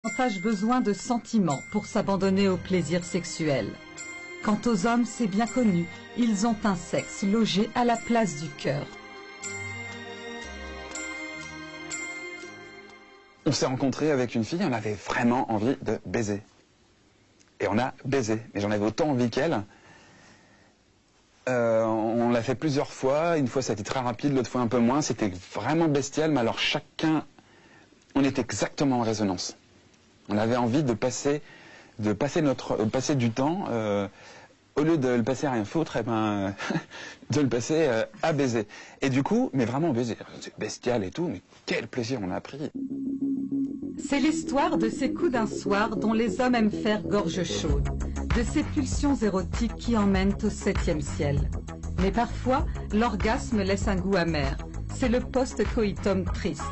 Davantage besoin de sentiments pour s'abandonner au plaisir sexuel. Quant aux hommes, c'est bien connu, ils ont un sexe logé à la place du cœur. On s'est rencontrés avec une fille, on avait vraiment envie de baiser. Et on a baisé, mais j'en avais autant envie qu'elle. On l'a fait plusieurs fois, une fois ça a été très rapide, l'autre fois un peu moins, c'était vraiment bestial, mais alors chacun, on était exactement en résonance. On avait envie de passer du temps, au lieu de le passer à rien foutre, eh ben, de le passer à baiser. Et du coup, mais vraiment baiser, c'est bestial et tout, mais quel plaisir on a pris. C'est l'histoire de ces coups d'un soir dont les hommes aiment faire gorge chaude, de ces pulsions érotiques qui emmènent au 7e ciel. Mais parfois, l'orgasme laisse un goût amer. C'est le post-coitum triste.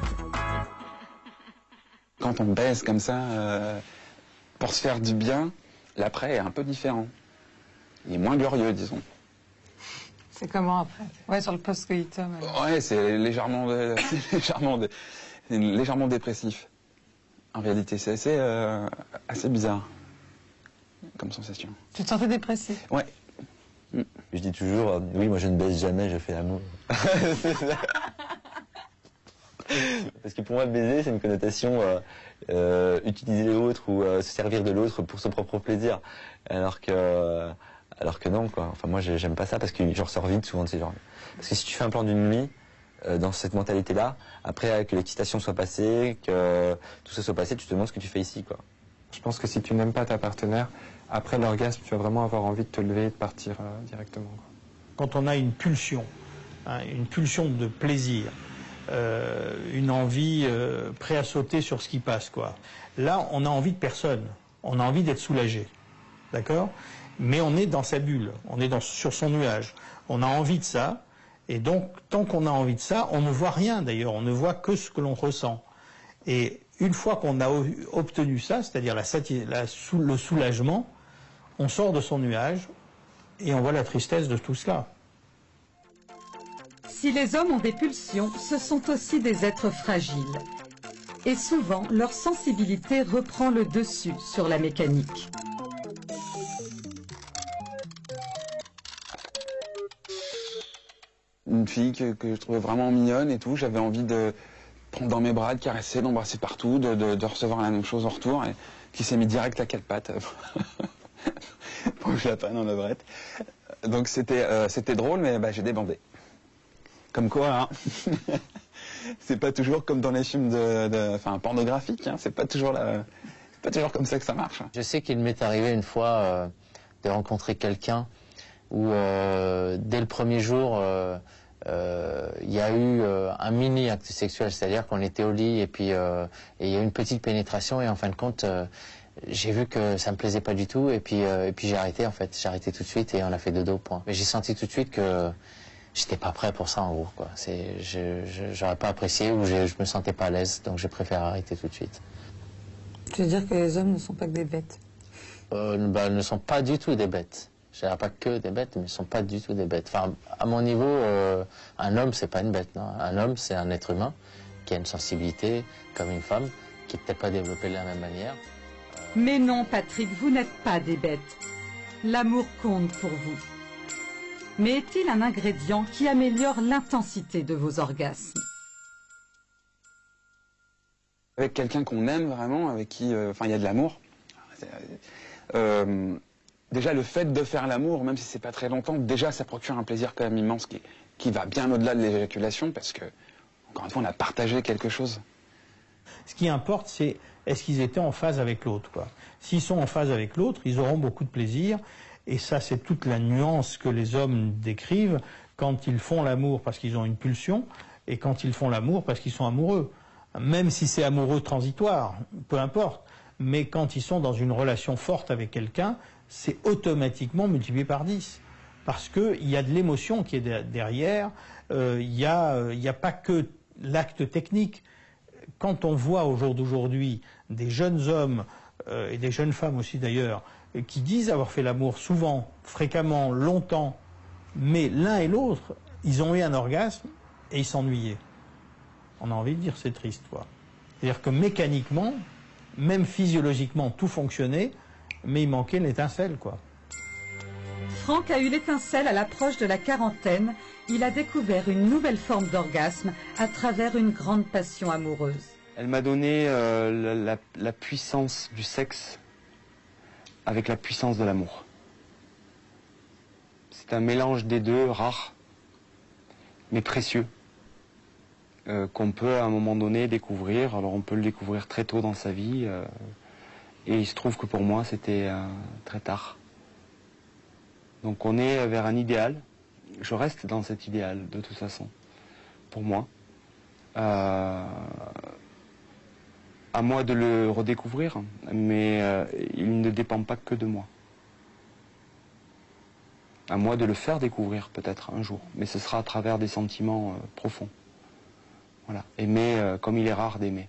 Quand on baise comme ça, pour se faire du bien, l'après est un peu différent. Il est moins glorieux, disons. C'est comment après? Ouais, sur le post-coitum. Ouais, c'est légèrement dépressif. En réalité, c'est assez bizarre comme sensation. Tu te sentais dépressif? Ouais. Je dis toujours, oui, moi je ne baise jamais, je fais l'amour. Parce que pour moi, baiser, c'est une connotation utiliser l'autre ou se servir de l'autre pour son propre plaisir. Alors que non, quoi. Enfin, moi, j'aime pas ça parce que je ressors vite souvent de ces genres. Parce que si tu fais un plan d'une nuit, dans cette mentalité-là, après que l'excitation soit passée, que tout ça soit passé, tu te demandes ce que tu fais ici, quoi. Je pense que si tu n'aimes pas ta partenaire, après l'orgasme, tu vas vraiment avoir envie de te lever et de partir directement, quoi. Quand on a une pulsion de plaisir, une envie prêt à sauter sur ce qui passe, quoi. Là, on a envie de personne. On a envie d'être soulagé, d'accord? Mais on est dans sa bulle, on est sur son nuage. On a envie de ça, et donc tant qu'on a envie de ça, on ne voit rien d'ailleurs, on ne voit que ce que l'on ressent. Et une fois qu'on a obtenu ça, c'est-à-dire le soulagement, on sort de son nuage et on voit la tristesse de tout cela. Si les hommes ont des pulsions, ce sont aussi des êtres fragiles. Et souvent, leur sensibilité reprend le dessus sur la mécanique. Une fille que je trouvais vraiment mignonne et tout, j'avais envie de prendre dans mes bras, de caresser, d'embrasser partout, de recevoir la même chose en retour, et qui s'est mis direct à quatre pattes pour que je la prenne en levrette. Donc c'était drôle, mais bah, j'ai débandé. Comme quoi, hein, c'est pas toujours comme dans les films pornographiques, hein, c'est pas toujours comme ça que ça marche. Je sais qu'il m'est arrivé une fois de rencontrer quelqu'un où dès le premier jour, il y a eu un mini acte sexuel, c'est-à-dire qu'on était au lit et puis il y a eu une petite pénétration et en fin de compte, j'ai vu que ça me plaisait pas du tout et puis j'ai arrêté en fait, j'ai arrêté tout de suite et on a fait dodo, point. Mais j'ai senti tout de suite que j'étais pas prêt pour ça en gros, quoi. J'aurais pas apprécié ou je me sentais pas à l'aise, donc j'ai préféré arrêter tout de suite. Tu veux dire que les hommes ne sont pas que des bêtes? Ils ne sont pas du tout des bêtes. Je dirais pas que des bêtes, mais ils ne sont pas du tout des bêtes. Enfin, à mon niveau, un homme, c'est pas une bête, non. Un homme, c'est un être humain qui a une sensibilité comme une femme, qui n'est peut-être pas développée de la même manière. Mais non, Patrick, vous n'êtes pas des bêtes. L'amour compte pour vous. Mais est-il un ingrédient qui améliore l'intensité de vos orgasmes? Avec quelqu'un qu'on aime vraiment, avec qui il y a de l'amour, déjà le fait de faire l'amour, même si c'est pas très longtemps, déjà ça procure un plaisir quand même immense qui va bien au-delà de l'éjaculation parce que, encore une fois, on a partagé quelque chose. Ce qui importe, c'est est-ce qu'ils étaient en phase avec l'autre, quoi. S'ils sont en phase avec l'autre, ils auront beaucoup de plaisir. Et ça, c'est toute la nuance que les hommes décrivent quand ils font l'amour parce qu'ils ont une pulsion et quand ils font l'amour parce qu'ils sont amoureux. Même si c'est amoureux transitoire, peu importe. Mais quand ils sont dans une relation forte avec quelqu'un, c'est automatiquement multiplié par 10. Parce qu'il y a de l'émotion qui est derrière, il y a pas que l'acte technique. Quand on voit au jour d'aujourd'hui des jeunes hommes et des jeunes femmes aussi d'ailleurs, qui disent avoir fait l'amour souvent, fréquemment, longtemps, mais l'un et l'autre, ils ont eu un orgasme et ils s'ennuyaient. On a envie de dire c'est triste, quoi. C'est-à-dire que mécaniquement, même physiologiquement, tout fonctionnait, mais il manquait l'étincelle, quoi. Franck a eu l'étincelle à l'approche de la quarantaine. Il a découvert une nouvelle forme d'orgasme à travers une grande passion amoureuse. Elle m'a donné la puissance du sexe avec la puissance de l'amour. C'est un mélange des deux, rare, mais précieux, qu'on peut à un moment donné découvrir. Alors on peut le découvrir très tôt dans sa vie, et il se trouve que pour moi c'était très tard. Donc on est vers un idéal. Je reste dans cet idéal de toute façon, pour moi. À moi de le redécouvrir, mais il ne dépend pas que de moi. À moi de le faire découvrir peut-être un jour, mais ce sera à travers des sentiments profonds. Voilà, aimer comme il est rare d'aimer.